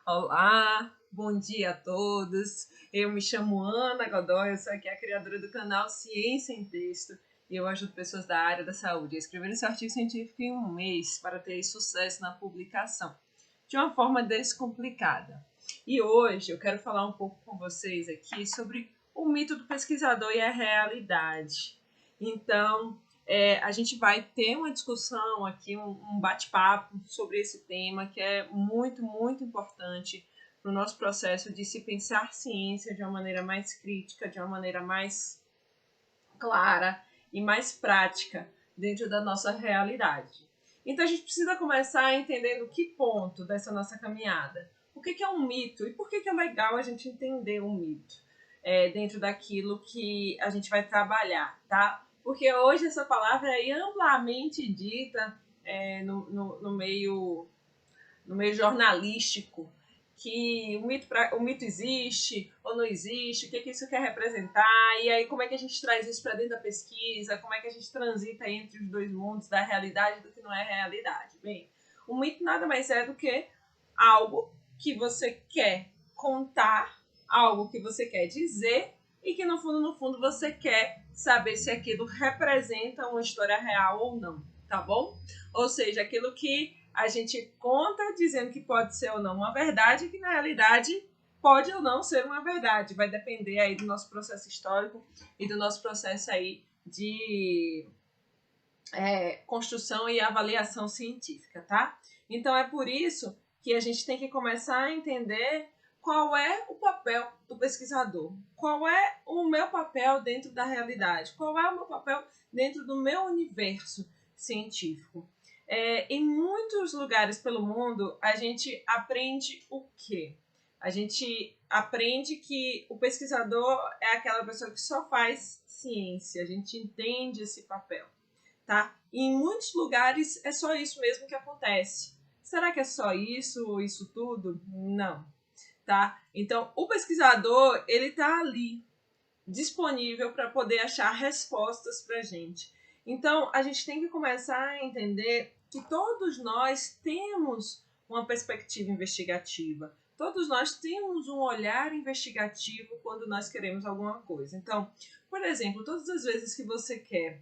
Olá, bom dia a todos. Eu me chamo Ana Godoy, eu sou aqui a criadora do canal Ciência em Texto e eu ajudo pessoas da área da saúde a escrever esse artigo científico em um mês para ter sucesso na publicação, de uma forma descomplicada. E hoje eu quero falar um pouco com vocês aqui sobre o mito do pesquisador e a realidade. Então, a gente vai ter uma discussão aqui, um bate-papo sobre esse tema que é muito, muito importante para o nosso processo de se pensar ciência de uma maneira mais crítica, de uma maneira mais clara e mais prática dentro da nossa realidade. Então a gente precisa começar entendendo que ponto dessa nossa caminhada. O que é um mito e por que é legal a gente entender um mito dentro daquilo que a gente vai trabalhar, tá? Porque hoje essa palavra é amplamente dita no meio jornalístico, que o mito existe ou não existe, o que isso quer representar, e aí como é que a gente traz isso para dentro da pesquisa, como é que a gente transita entre os dois mundos, da realidade e do que não é realidade. Bem, o mito nada mais é do que algo que você quer contar, algo que você quer dizer e que no fundo você quer saber se aquilo representa uma história real ou não, tá bom? Ou seja, aquilo que a gente conta dizendo que pode ser ou não uma verdade, que na realidade pode ou não ser uma verdade. Vai depender aí do nosso processo histórico e do nosso processo aí de construção e avaliação científica, tá? Então é por isso que a gente tem que começar a entender qual é o papel do pesquisador, qual é o meu papel dentro da realidade, qual é o meu papel dentro do meu universo científico. Em muitos lugares pelo mundo, a gente aprende o quê? A gente aprende que o pesquisador é aquela pessoa que só faz ciência, a gente entende esse papel, tá? E em muitos lugares é só isso mesmo que acontece. Será que é só isso tudo? Não, tá? Então, o pesquisador, ele tá ali, disponível para poder achar respostas para a gente. Então, a gente tem que começar a entender que todos nós temos uma perspectiva investigativa. Todos nós temos um olhar investigativo quando nós queremos alguma coisa. Então, por exemplo, todas as vezes que você quer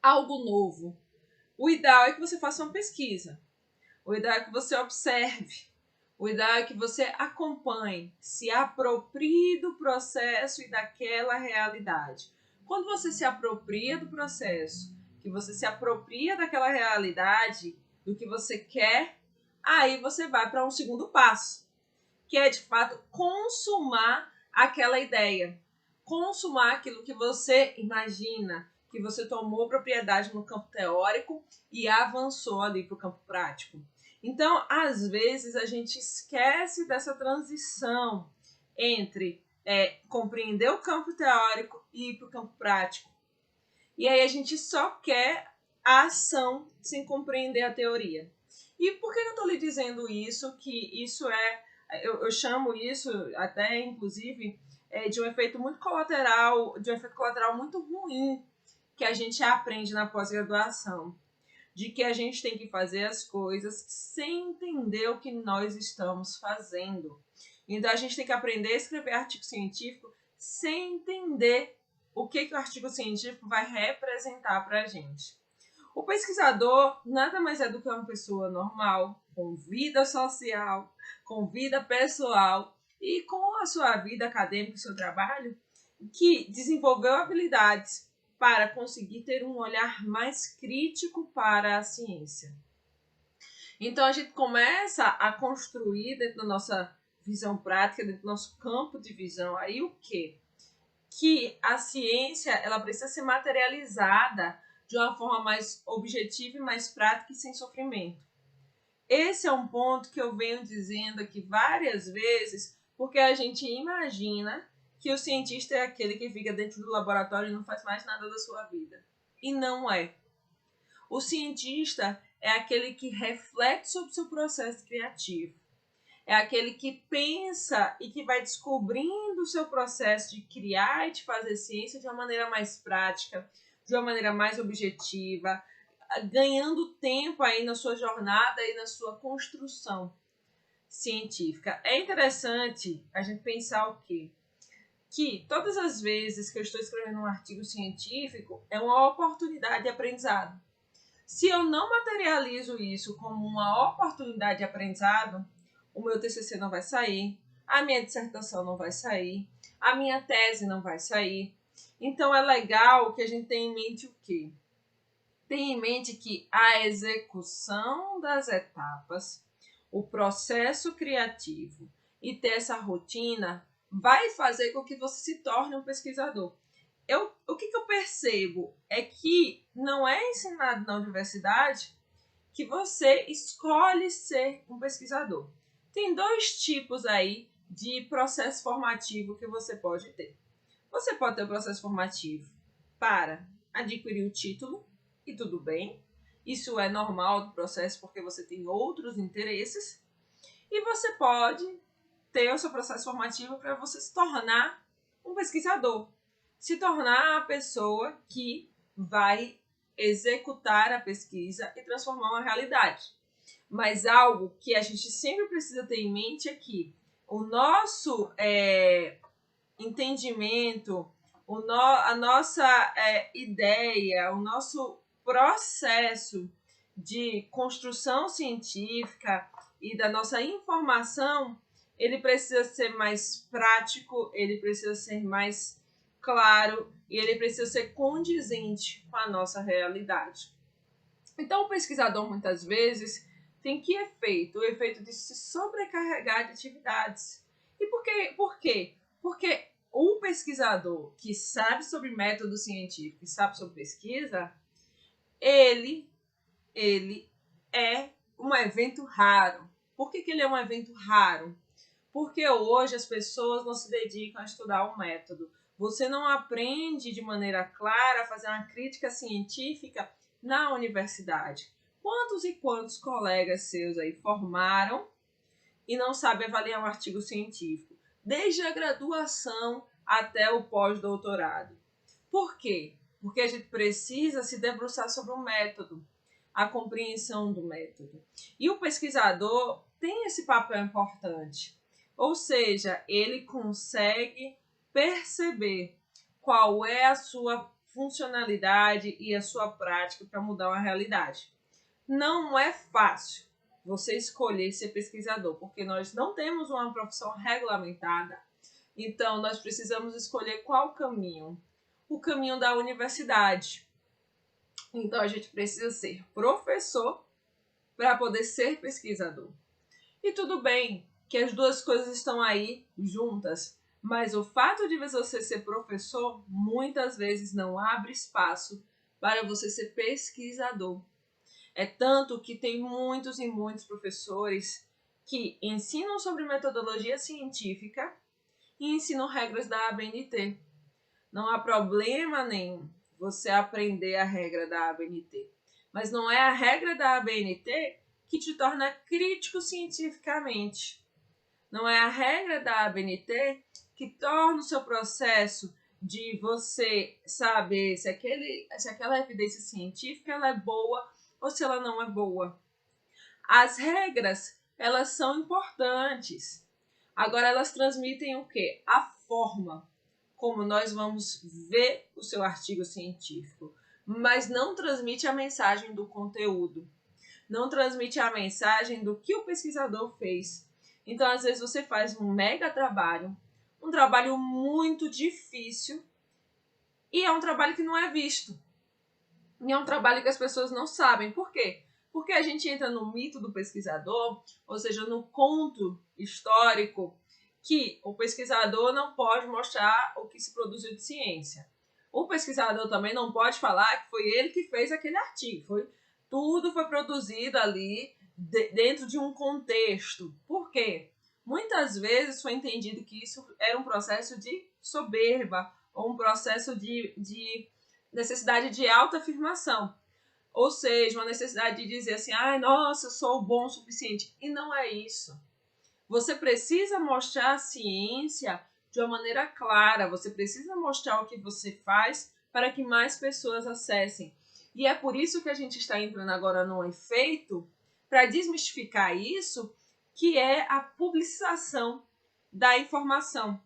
algo novo, o ideal é que você faça uma pesquisa. O ideal é que você observe. O ideal é que você acompanhe, se aproprie do processo e daquela realidade. Quando você se apropria do processo, que você se apropria daquela realidade, do que você quer, aí você vai para um segundo passo, que é de fato consumar aquela ideia, consumar aquilo que você imagina, que você tomou propriedade no campo teórico e avançou ali para o campo prático. Então, às vezes, a gente esquece dessa transição entre compreender o campo teórico e ir para o campo prático. E aí a gente só quer a ação sem compreender a teoria. E por que eu estou lhe dizendo isso? Que isso eu chamo isso até, inclusive, de um efeito muito colateral, de um efeito colateral muito ruim que a gente aprende na pós-graduação, de que a gente tem que fazer as coisas sem entender o que nós estamos fazendo. Então a gente tem que aprender a escrever artigo científico sem entender o que o artigo científico vai representar para a gente. O pesquisador nada mais é do que uma pessoa normal, com vida social, com vida pessoal e com a sua vida acadêmica e seu trabalho, que desenvolveu habilidades para conseguir ter um olhar mais crítico para a ciência. Então a gente começa a construir dentro da nossa visão prática, dentro do nosso campo de visão, aí o quê? Que a ciência ela precisa ser materializada de uma forma mais objetiva e mais prática e sem sofrimento. Esse é um ponto que eu venho dizendo aqui várias vezes, porque a gente imagina que o cientista é aquele que fica dentro do laboratório e não faz mais nada da sua vida. E não é. O cientista é aquele que reflete sobre o seu processo criativo. É aquele que pensa e que vai descobrindo o seu processo de criar e de fazer ciência de uma maneira mais prática, de uma maneira mais objetiva, ganhando tempo aí na sua jornada e na sua construção. científica. É interessante a gente pensar o quê? Que todas as vezes que eu estou escrevendo um artigo científico é uma oportunidade de aprendizado. Se eu não materializo isso como uma oportunidade de aprendizado, o meu TCC não vai sair, a minha dissertação não vai sair, a minha tese não vai sair. Então é legal que a gente tenha em mente o quê? Tenha em mente que a execução das etapas, o processo criativo e ter essa rotina vai fazer com que você se torne um pesquisador. O que eu percebo é que não é ensinado na universidade que você escolhe ser um pesquisador. Tem dois tipos aí de processo formativo que você pode ter. Você pode ter o processo formativo para adquirir o título, e tudo bem. Isso é normal do processo porque você tem outros interesses. E você pode ter o seu processo formativo para você se tornar um pesquisador. Se tornar a pessoa que vai executar a pesquisa e transformar uma realidade. Mas algo que a gente sempre precisa ter em mente é que o nosso entendimento, a nossa ideia, o nosso processo de construção científica e da nossa informação, ele precisa ser mais prático, ele precisa ser mais claro e ele precisa ser condizente com a nossa realidade. Então, o pesquisador, muitas vezes, tem que efeito? O efeito de se sobrecarregar de atividades. E por quê? Porque o pesquisador que sabe sobre método científico e sabe sobre pesquisa, ele é um evento raro. Por que ele é um evento raro? Porque hoje as pessoas não se dedicam a estudar o método. Você não aprende de maneira clara a fazer uma crítica científica na universidade. Quantos e quantos colegas seus aí formaram e não sabem avaliar um artigo científico? Desde a graduação até o pós-doutorado. Por quê? Porque a gente precisa se debruçar sobre o método, a compreensão do método. E o pesquisador tem esse papel importante. Ou seja, ele consegue perceber qual é a sua funcionalidade e a sua prática para mudar uma realidade. Não é fácil você escolher ser pesquisador, porque nós não temos uma profissão regulamentada. Então, nós precisamos escolher qual caminho? O caminho da universidade. Então, a gente precisa ser professor para poder ser pesquisador. E tudo bem que as duas coisas estão aí juntas, mas o fato de você ser professor muitas vezes não abre espaço para você ser pesquisador. É tanto que tem muitos e muitos professores que ensinam sobre metodologia científica e ensinam regras da ABNT. Não há problema nenhum você aprender a regra da ABNT, mas não é a regra da ABNT que te torna crítico cientificamente. Não é a regra da ABNT que torna o seu processo de você saber se aquela evidência científica ela é boa ou se ela não é boa. As regras, elas são importantes. Agora, elas transmitem o quê? A forma como nós vamos ver o seu artigo científico, mas não transmite a mensagem do conteúdo. Não transmite a mensagem do que o pesquisador fez. Então, às vezes, você faz um mega trabalho, um trabalho muito difícil, e é um trabalho que não é visto. E é um trabalho que as pessoas não sabem. Por quê? Porque a gente entra no mito do pesquisador, ou seja, no conto histórico, que o pesquisador não pode mostrar o que se produziu de ciência. O pesquisador também não pode falar que foi ele que fez aquele artigo. Tudo foi produzido ali dentro de um contexto. Por quê? Muitas vezes foi entendido que isso era um processo de soberba ou um processo de necessidade de autoafirmação. Ou seja, uma necessidade de dizer assim, nossa, eu sou bom o suficiente. E não é isso. Você precisa mostrar a ciência de uma maneira clara. Você precisa mostrar o que você faz para que mais pessoas acessem. E é por isso que a gente está entrando agora num efeito para desmistificar isso, que é a publicização da informação.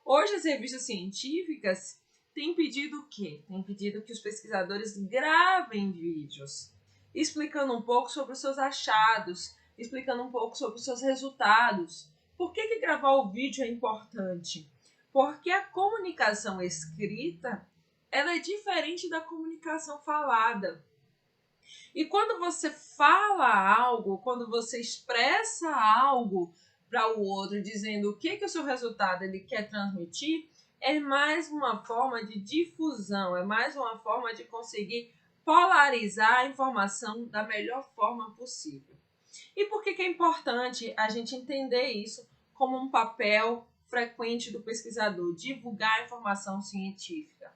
Hoje as revistas científicas têm pedido o quê? Têm pedido que os pesquisadores gravem vídeos, explicando um pouco sobre os seus achados, explicando um pouco sobre os seus resultados. Por que gravar o vídeo é importante? Porque a comunicação escrita, ela é diferente da comunicação falada. E quando você fala algo, quando você expressa algo para o outro, dizendo o que o seu resultado ele quer transmitir, é mais uma forma de difusão, é mais uma forma de conseguir polarizar a informação da melhor forma possível. E por que é importante a gente entender isso como um papel frequente do pesquisador, divulgar a informação científica?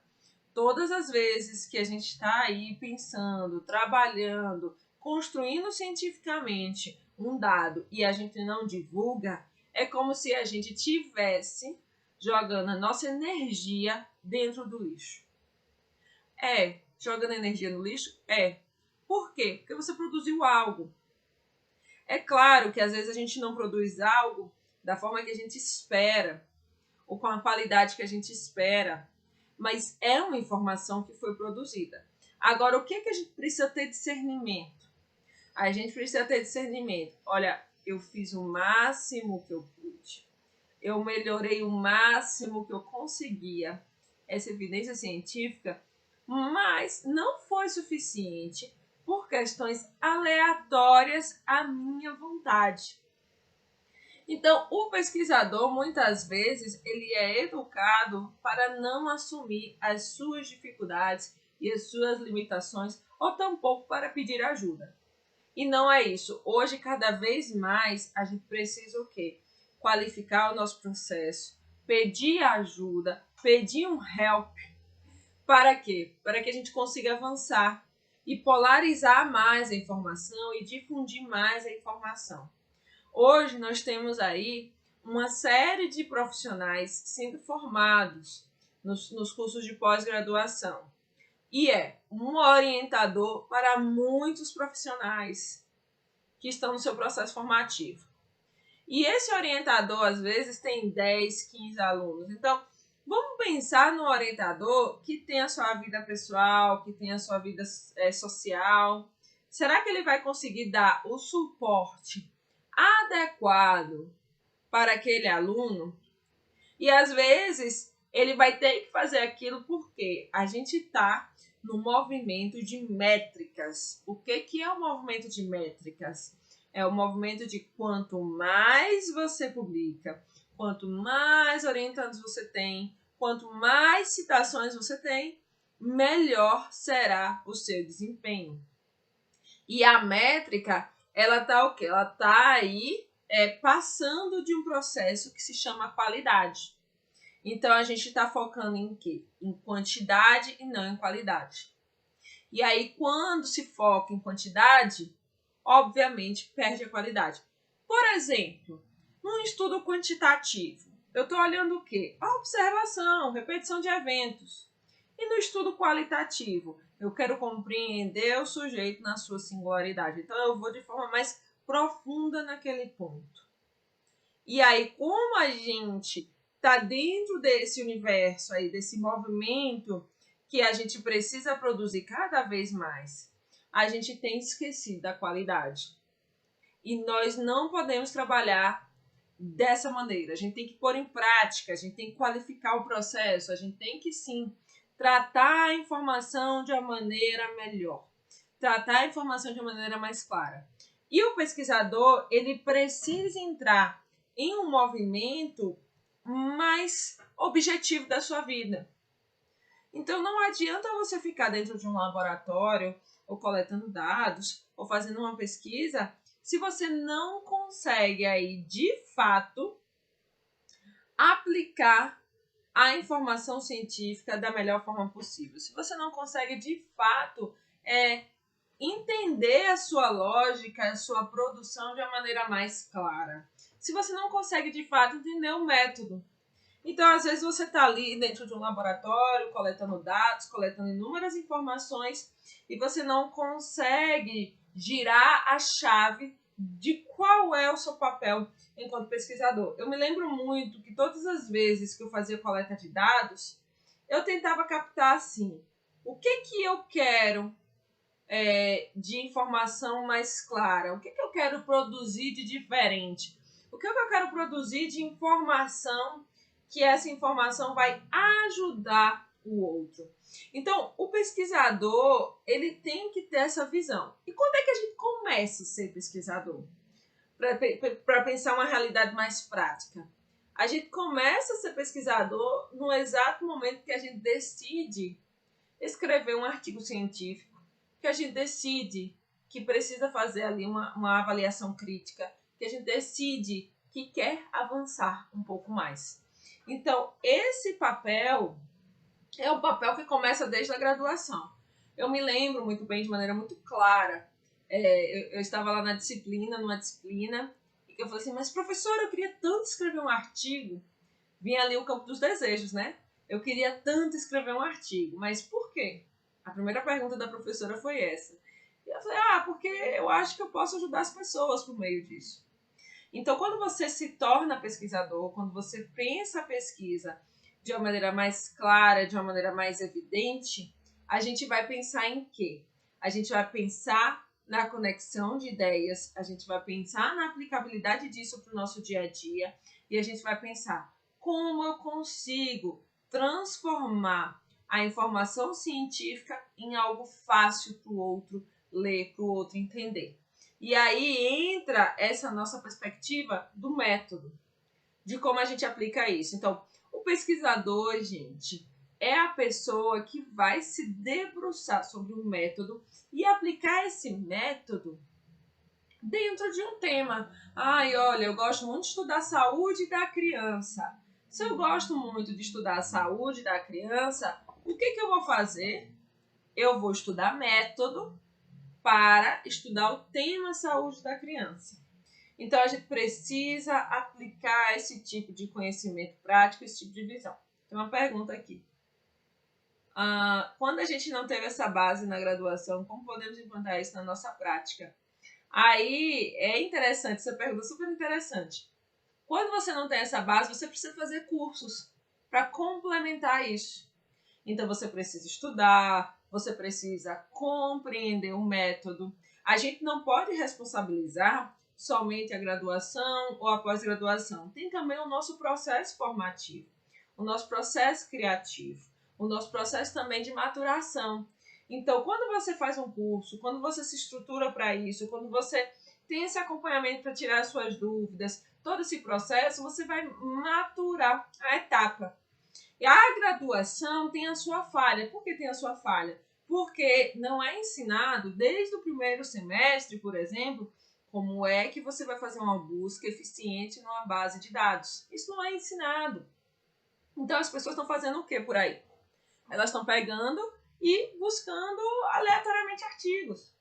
Todas as vezes que a gente está aí pensando, trabalhando, construindo cientificamente um dado e a gente não divulga, é como se a gente tivesse jogando a nossa energia dentro do lixo. Jogando energia no lixo? Por quê? Porque você produziu algo. É claro que às vezes a gente não produz algo da forma que a gente espera, ou com a qualidade que a gente espera, mas é uma informação que foi produzida. Agora, o que a gente precisa ter discernimento? A gente precisa ter discernimento. Olha, eu fiz o máximo que eu pude. Eu melhorei o máximo que eu conseguia. Essa evidência científica, mas não foi suficiente por questões aleatórias à minha vontade. Então, o pesquisador, muitas vezes, ele é educado para não assumir as suas dificuldades e as suas limitações, ou tampouco para pedir ajuda. E não é isso. Hoje, cada vez mais, a gente precisa o quê? Qualificar o nosso processo, pedir ajuda, pedir um help. Para quê? Para que a gente consiga avançar e polarizar mais a informação e difundir mais a informação. Hoje nós temos aí uma série de profissionais sendo formados nos cursos de pós-graduação. E é um orientador para muitos profissionais que estão no seu processo formativo. E esse orientador, às vezes, tem 10, 15 alunos. Então, vamos pensar no orientador que tem a sua vida pessoal, que tem a sua vida social. Será que ele vai conseguir dar o suporte adequado para aquele aluno? E às vezes ele vai ter que fazer aquilo porque a gente está no movimento de métricas. O que é o movimento de métricas? É o movimento de quanto mais você publica, quanto mais orientandos você tem, quanto mais citações você tem, melhor será o seu desempenho. E a métrica, ela tá o quê? Ela tá aí passando de um processo que se chama qualidade. Então, a gente está focando em quê? Em quantidade e não em qualidade. E aí, quando se foca em quantidade, obviamente, perde a qualidade. Por exemplo, num estudo quantitativo, eu estou olhando o quê? A observação, repetição de eventos. E no estudo qualitativo, eu quero compreender o sujeito na sua singularidade. Então, eu vou de forma mais profunda naquele ponto. E aí, como a gente está dentro desse universo aí, desse movimento que a gente precisa produzir cada vez mais, a gente tem esquecido da qualidade. E nós não podemos trabalhar dessa maneira. A gente tem que pôr em prática, a gente tem que qualificar o processo, a gente tem que sim tratar a informação de uma maneira melhor, tratar a informação de uma maneira mais clara. E o pesquisador, ele precisa entrar em um movimento mais objetivo da sua vida. Então, não adianta você ficar dentro de um laboratório, ou coletando dados, ou fazendo uma pesquisa, se você não consegue aí, de fato, aplicar a informação científica da melhor forma possível. Se você não consegue, de fato, entender a sua lógica, a sua produção de uma maneira mais clara. Se você não consegue, de fato, entender o método. Então, às vezes, você está ali dentro de um laboratório, coletando dados, coletando inúmeras informações, e você não consegue girar a chave de qual é o seu papel enquanto pesquisador. Eu me lembro muito que todas as vezes que eu fazia coleta de dados, eu tentava captar assim, o que eu quero de informação mais clara, o que eu quero produzir de diferente, o que eu quero produzir de informação que essa informação vai ajudar o outro. Então, o pesquisador, ele tem que ter essa visão. E quando é que a gente começa a ser pesquisador? Para pensar uma realidade mais prática. A gente começa a ser pesquisador no exato momento que a gente decide escrever um artigo científico, que a gente decide que precisa fazer ali uma avaliação crítica, que a gente decide que quer avançar um pouco mais. Então, esse papel é o papel que começa desde a graduação. Eu me lembro muito bem, de maneira muito clara, eu estava lá numa disciplina, e eu falei assim, mas professora, eu queria tanto escrever um artigo. Vinha ali o campo dos desejos, né? Eu queria tanto escrever um artigo, mas por quê? A primeira pergunta da professora foi essa. E eu falei, porque eu acho que eu posso ajudar as pessoas por meio disso. Então, quando você se torna pesquisador, quando você pensa a pesquisa de uma maneira mais clara, de uma maneira mais evidente, a gente vai pensar em quê? A gente vai pensar na conexão de ideias, a gente vai pensar na aplicabilidade disso para o nosso dia a dia e a gente vai pensar como eu consigo transformar a informação científica em algo fácil para o outro ler, para o outro entender. E aí entra essa nossa perspectiva do método, de como a gente aplica isso. Então, o pesquisador, gente, é a pessoa que vai se debruçar sobre um método e aplicar esse método dentro de um tema. Olha, eu gosto muito de estudar a saúde da criança. Se eu gosto muito de estudar a saúde da criança, o que eu vou fazer? Eu vou estudar método para estudar o tema saúde da criança. Então, a gente precisa aplicar esse tipo de conhecimento prático, esse tipo de visão. Tem uma pergunta aqui. Quando a gente não teve essa base na graduação, como podemos implantar isso na nossa prática? Aí é interessante, essa pergunta é super interessante. Quando você não tem essa base, você precisa fazer cursos para complementar isso. Então, você precisa estudar, você precisa compreender o método. A gente não pode responsabilizar somente a graduação ou a pós-graduação. Tem também o nosso processo formativo, o nosso processo criativo, o nosso processo também de maturação. Então, quando você faz um curso, quando você se estrutura para isso, quando você tem esse acompanhamento para tirar as suas dúvidas, todo esse processo, você vai maturar a etapa. E a graduação tem a sua falha. Por que tem a sua falha? Porque não é ensinado desde o primeiro semestre, por exemplo, como é que você vai fazer uma busca eficiente numa base de dados. Isso não é ensinado. Então as pessoas estão fazendo o que por aí? Elas estão pegando e buscando aleatoriamente artigos.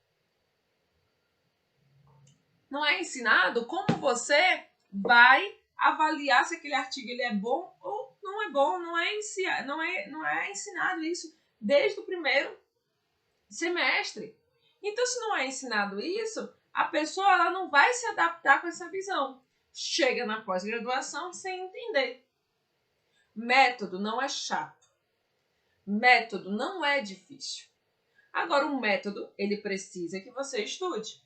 Não é ensinado como você vai avaliar se aquele artigo ele é bom ou não é bom. Não é ensinado isso desde o primeiro semestre. Então, se não é ensinado isso, a pessoa ela não vai se adaptar com essa visão. Chega na pós-graduação sem entender. Método não é chato. Método não é difícil. Agora, o método, ele precisa que você estude.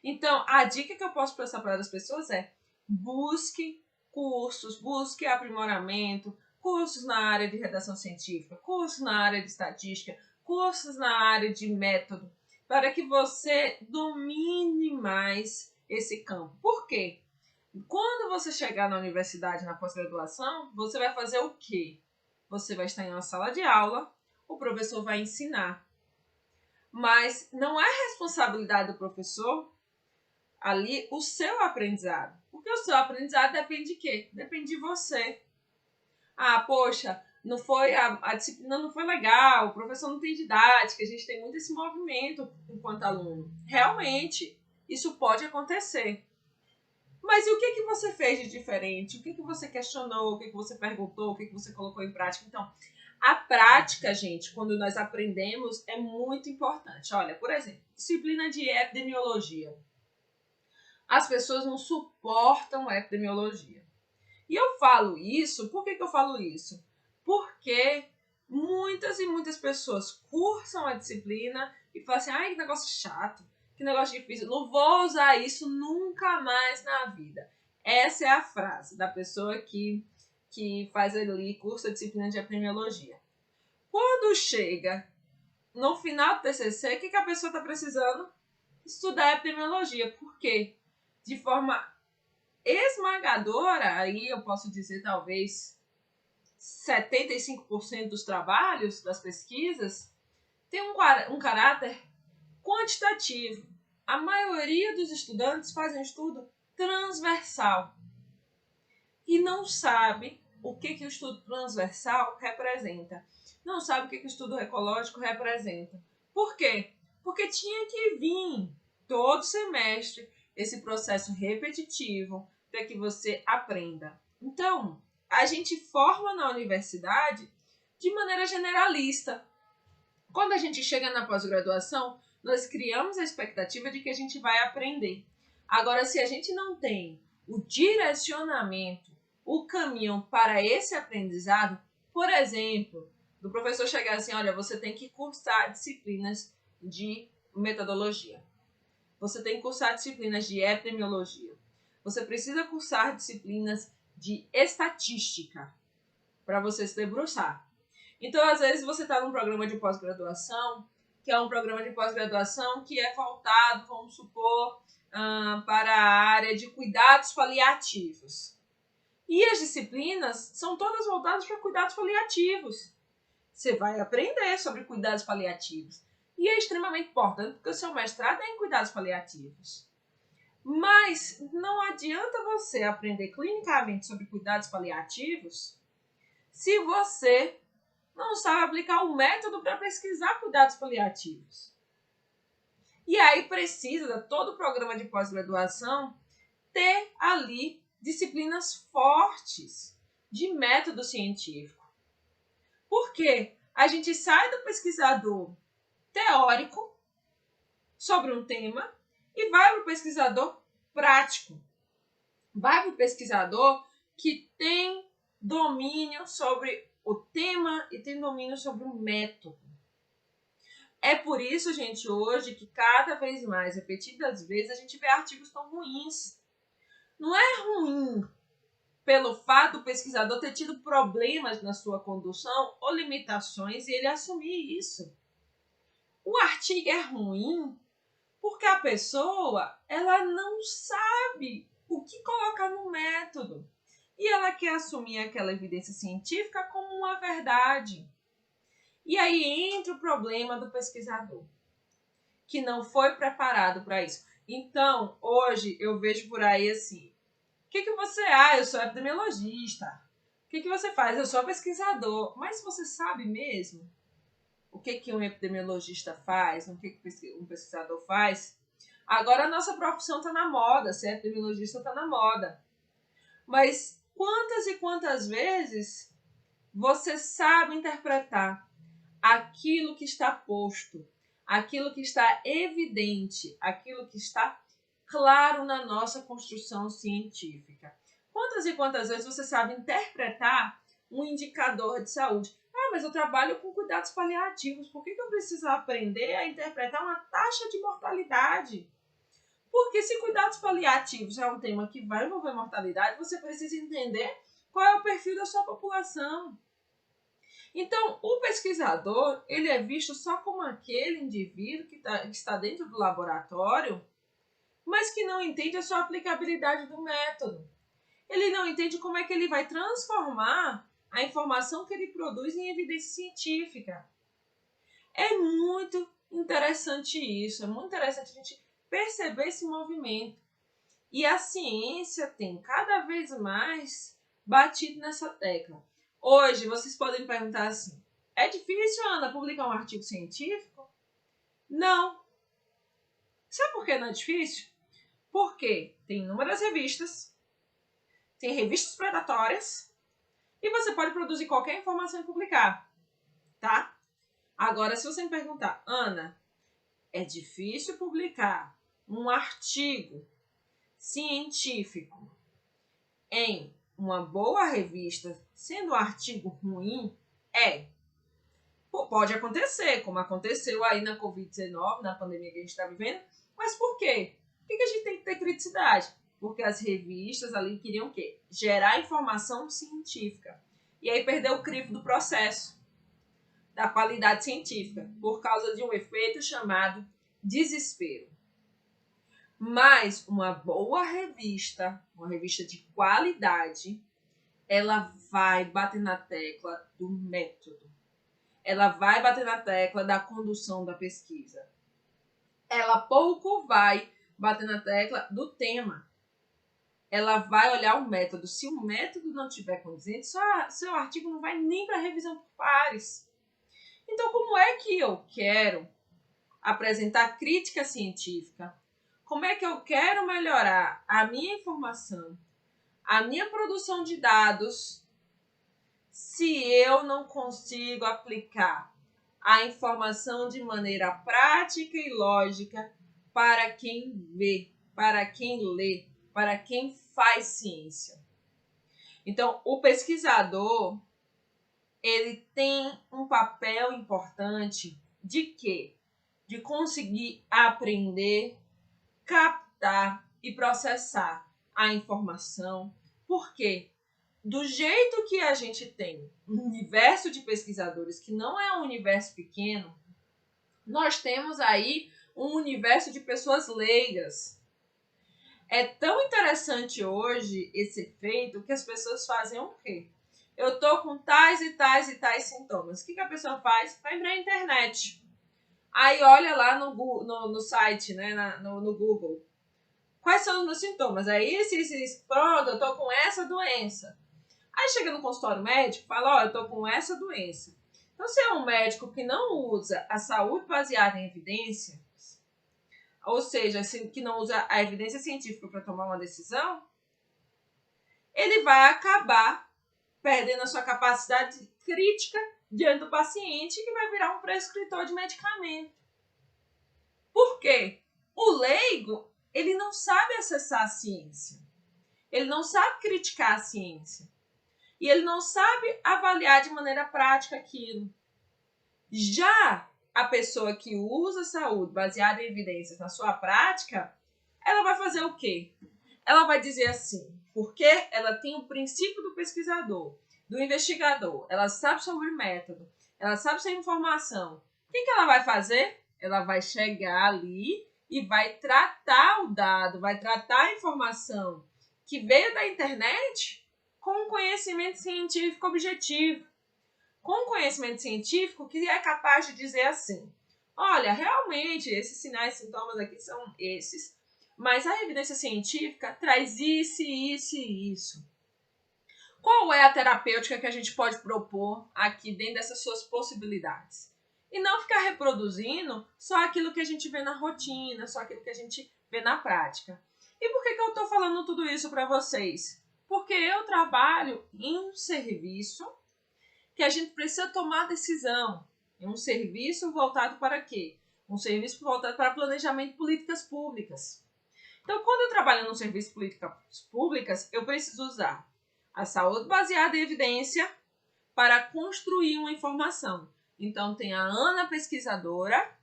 Então, a dica que eu posso passar para as pessoas é: busque cursos, busque aprimoramento, cursos na área de redação científica, cursos na área de estatística, cursos na área de método, para que você domine mais esse campo. Por quê? Quando você chegar na universidade, na pós-graduação, você vai fazer o quê? Você vai estar em uma sala de aula, o professor vai ensinar. Mas não é responsabilidade do professor ali o seu aprendizado. Porque o seu aprendizado depende de quê? Depende de você. Poxa, não foi a disciplina não foi legal, o professor não tem didática, a gente tem muito esse movimento enquanto aluno. Realmente, isso pode acontecer. Mas e o que você fez de diferente? O que você questionou? O que você perguntou? O que você colocou em prática? Então, a prática, gente, quando nós aprendemos, é muito importante. Olha, por exemplo, disciplina de epidemiologia. As pessoas não suportam a epidemiologia. E eu falo isso, por que eu falo isso? Porque muitas e muitas pessoas cursam a disciplina e falam assim, ai, que negócio chato, que negócio difícil, não vou usar isso nunca mais na vida. Essa é a frase da pessoa que faz ali curso de disciplina de epidemiologia. Quando chega no final do TCC, o que a pessoa está precisando? Estudar epidemiologia. Por quê? De forma esmagadora, aí eu posso dizer talvez 75% dos trabalhos, das pesquisas, tem um caráter quantitativo. A maioria dos estudantes fazem um estudo transversal e não sabe o que o estudo transversal representa. Não sabe o que o estudo ecológico representa. Por quê? Porque tinha que vir todo semestre esse processo repetitivo para que você aprenda. Então, a gente forma na universidade de maneira generalista. Quando a gente chega na pós-graduação, nós criamos a expectativa de que a gente vai aprender. Agora, se a gente não tem o direcionamento, o caminho para esse aprendizado, por exemplo, do professor chegar assim, olha, você tem que cursar disciplinas de metodologia. Você tem que cursar disciplinas de epidemiologia. Você precisa cursar disciplinas de estatística para você se debruçar. Então, às vezes, você está num programa de pós-graduação, que é um programa de pós-graduação que é voltado, vamos supor, para a área de cuidados paliativos. E as disciplinas são todas voltadas para cuidados paliativos. Você vai aprender sobre cuidados paliativos. E é extremamente importante, porque o seu mestrado é em cuidados paliativos. Mas não adianta você aprender clinicamente sobre cuidados paliativos se você não sabe aplicar o método para pesquisar cuidados paliativos. E aí precisa, todo o programa de pós-graduação, ter ali disciplinas fortes de método científico. Por quê? A gente sai do pesquisador teórico sobre um tema e vai para o pesquisador prático. Vai para o pesquisador que tem domínio sobre o tema e tem domínio sobre o método. É por isso, gente, hoje, que cada vez mais, repetidas vezes, a gente vê artigos tão ruins. Não é ruim pelo fato do pesquisador ter tido problemas na sua condução ou limitações e ele assumir isso. O artigo é ruim porque a pessoa ela não sabe o que colocar no método e ela quer assumir aquela evidência científica como uma verdade. E aí entra o problema do pesquisador, que não foi preparado para isso. Então, hoje eu vejo por aí assim, o que você eu sou epidemiologista. O que você faz? Eu sou pesquisador. Mas você sabe mesmo o que um epidemiologista faz? O que um pesquisador faz? Agora a nossa profissão está na moda, ser epidemiologista está na moda. Mas quantas e quantas vezes você sabe interpretar aquilo que está posto, aquilo que está evidente, aquilo que está claro na nossa construção científica? Quantas e quantas vezes você sabe interpretar um indicador de saúde? Mas eu trabalho com cuidados paliativos, por que eu preciso aprender a interpretar uma taxa de mortalidade? Porque se cuidados paliativos é um tema que vai envolver mortalidade, você precisa entender qual é o perfil da sua população. Então, o pesquisador ele é visto só como aquele indivíduo que está dentro do laboratório, mas que não entende a sua aplicabilidade do método. Ele não entende como é que ele vai transformar a informação que ele produz em evidência científica. É muito interessante isso, é muito interessante a gente perceber esse movimento. E a ciência tem cada vez mais batido nessa tecla. Hoje, vocês podem perguntar assim, é difícil, Ana, publicar um artigo científico? Não. Sabe por que não é difícil? Porque tem inúmeras revistas, tem revistas predatórias, e você pode produzir qualquer informação e publicar, tá? Agora, se você me perguntar, Ana, é difícil publicar um artigo científico em uma boa revista, sendo um artigo ruim, pode acontecer, como aconteceu aí na Covid-19, na pandemia que a gente está vivendo. Mas por quê? Por que a gente tem que ter criticidade? Porque as revistas ali queriam o quê? Gerar informação científica. E aí perdeu o crivo do processo, da qualidade científica, por causa de um efeito chamado desespero. Mas uma boa revista, uma revista de qualidade, ela vai bater na tecla do método. Ela vai bater na tecla da condução da pesquisa. Ela pouco vai bater na tecla do tema. Ela vai olhar o método. Se o método não estiver condizente, seu artigo não vai nem para revisão por pares. Então, como é que eu quero apresentar crítica científica? Como é que eu quero melhorar a minha informação, a minha produção de dados, se eu não consigo aplicar a informação de maneira prática e lógica para quem vê, para quem lê, para quem faz ciência? Então, o pesquisador, ele tem um papel importante de quê? De conseguir aprender, captar e processar a informação. Por quê? Do jeito que a gente tem um universo de pesquisadores, que não é um universo pequeno, nós temos aí um universo de pessoas leigas. É tão interessante hoje esse efeito que as pessoas fazem o quê? Eu tô com tais e tais e tais sintomas. O que a pessoa faz? Vai para a internet. Aí olha lá no site, né, no Google. Quais são os meus sintomas? É isso. Pronto, eu tô com essa doença. Aí chega no consultório médico e fala, eu tô com essa doença. Então, se é um médico que não usa a saúde baseada em evidência, ou seja, que não usa a evidência científica para tomar uma decisão, ele vai acabar perdendo a sua capacidade crítica diante do paciente, que vai virar um prescritor de medicamento. Por quê? O leigo, ele não sabe acessar a ciência. Ele não sabe criticar a ciência. E ele não sabe avaliar de maneira prática aquilo. Já a pessoa que usa a saúde baseada em evidências na sua prática, ela vai fazer o quê? Ela vai dizer assim, porque ela tem o princípio do pesquisador, do investigador, ela sabe sobre o método, ela sabe sobre informação. O que ela vai fazer? Ela vai chegar ali e vai tratar o dado, vai tratar a informação que veio da internet com conhecimento científico objetivo. Com conhecimento científico que é capaz de dizer assim, olha, realmente esses sinais e sintomas aqui são esses, mas a evidência científica traz isso, isso e isso. Qual é a terapêutica que a gente pode propor aqui dentro dessas suas possibilidades? E não ficar reproduzindo só aquilo que a gente vê na rotina, só aquilo que a gente vê na prática. E por que eu estou falando tudo isso para vocês? Porque eu trabalho em um serviço que a gente precisa tomar decisão. É um serviço voltado para quê? Um serviço voltado para planejamento de políticas públicas. Então, quando eu trabalho no serviço de políticas públicas, eu preciso usar a saúde baseada em evidência para construir uma informação. Então, tem a Ana pesquisadora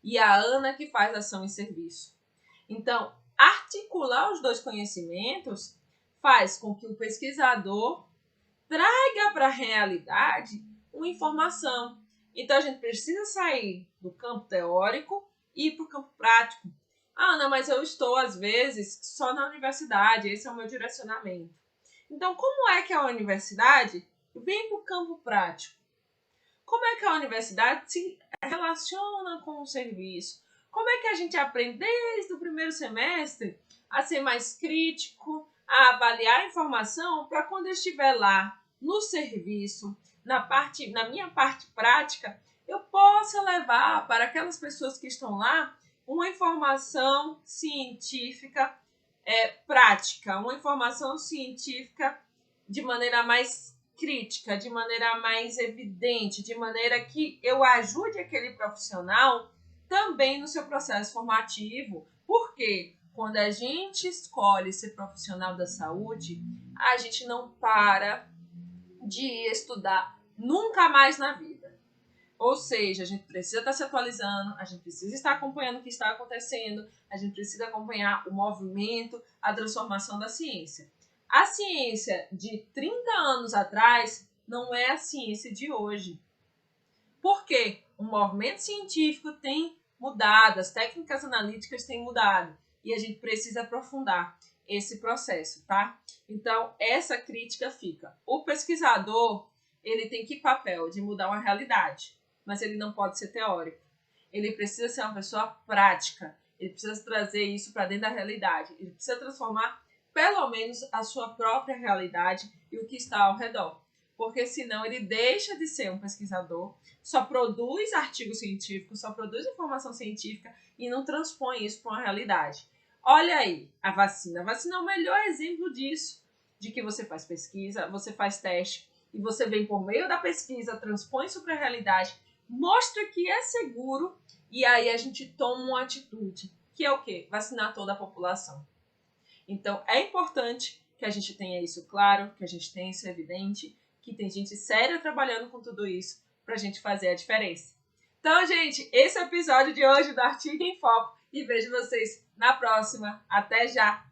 e a Ana que faz ação em serviço. Então, articular os dois conhecimentos faz com que o pesquisador traga para a realidade uma informação. Então, a gente precisa sair do campo teórico e ir para o campo prático. Ana, mas eu estou, às vezes, só na universidade, esse é o meu direcionamento. Então, como é que a universidade vem para o campo prático? Como é que a universidade se relaciona com o serviço? Como é que a gente aprende desde o primeiro semestre a ser mais crítico, a avaliar a informação para quando eu estiver lá no serviço, na minha parte prática, eu possa levar para aquelas pessoas que estão lá uma informação científica prática, uma informação científica de maneira mais crítica, de maneira mais evidente, de maneira que eu ajude aquele profissional também no seu processo formativo. Por quê? quando a gente escolhe ser profissional da saúde, a gente não para de estudar nunca mais na vida. Ou seja, a gente precisa estar se atualizando, a gente precisa estar acompanhando o que está acontecendo, a gente precisa acompanhar o movimento, a transformação da ciência. A ciência de 30 anos atrás não é a ciência de hoje. Por quê? O movimento científico tem mudado, as técnicas analíticas têm mudado e a gente precisa aprofundar esse processo, tá? Então, essa crítica fica. O pesquisador, ele tem que papel de mudar uma realidade, mas ele não pode ser teórico. Ele precisa ser uma pessoa prática. Ele precisa trazer isso para dentro da realidade. Ele precisa transformar, pelo menos, a sua própria realidade e o que está ao redor. Porque senão ele deixa de ser um pesquisador, só produz artigos científicos, só produz informação científica e não transpõe isso para uma realidade. Olha aí, a vacina. A vacina é o melhor exemplo disso. De que você faz pesquisa, você faz teste, e você vem por meio da pesquisa, transpõe isso para a realidade, mostra que é seguro, e aí a gente toma uma atitude, que é o quê? Vacinar toda a população. Então, é importante que a gente tenha isso claro, que a gente tenha isso evidente, que tem gente séria trabalhando com tudo isso para a gente fazer a diferença. Então, gente, esse é o episódio de hoje do Artigo em Foco e vejo vocês na próxima. Até já!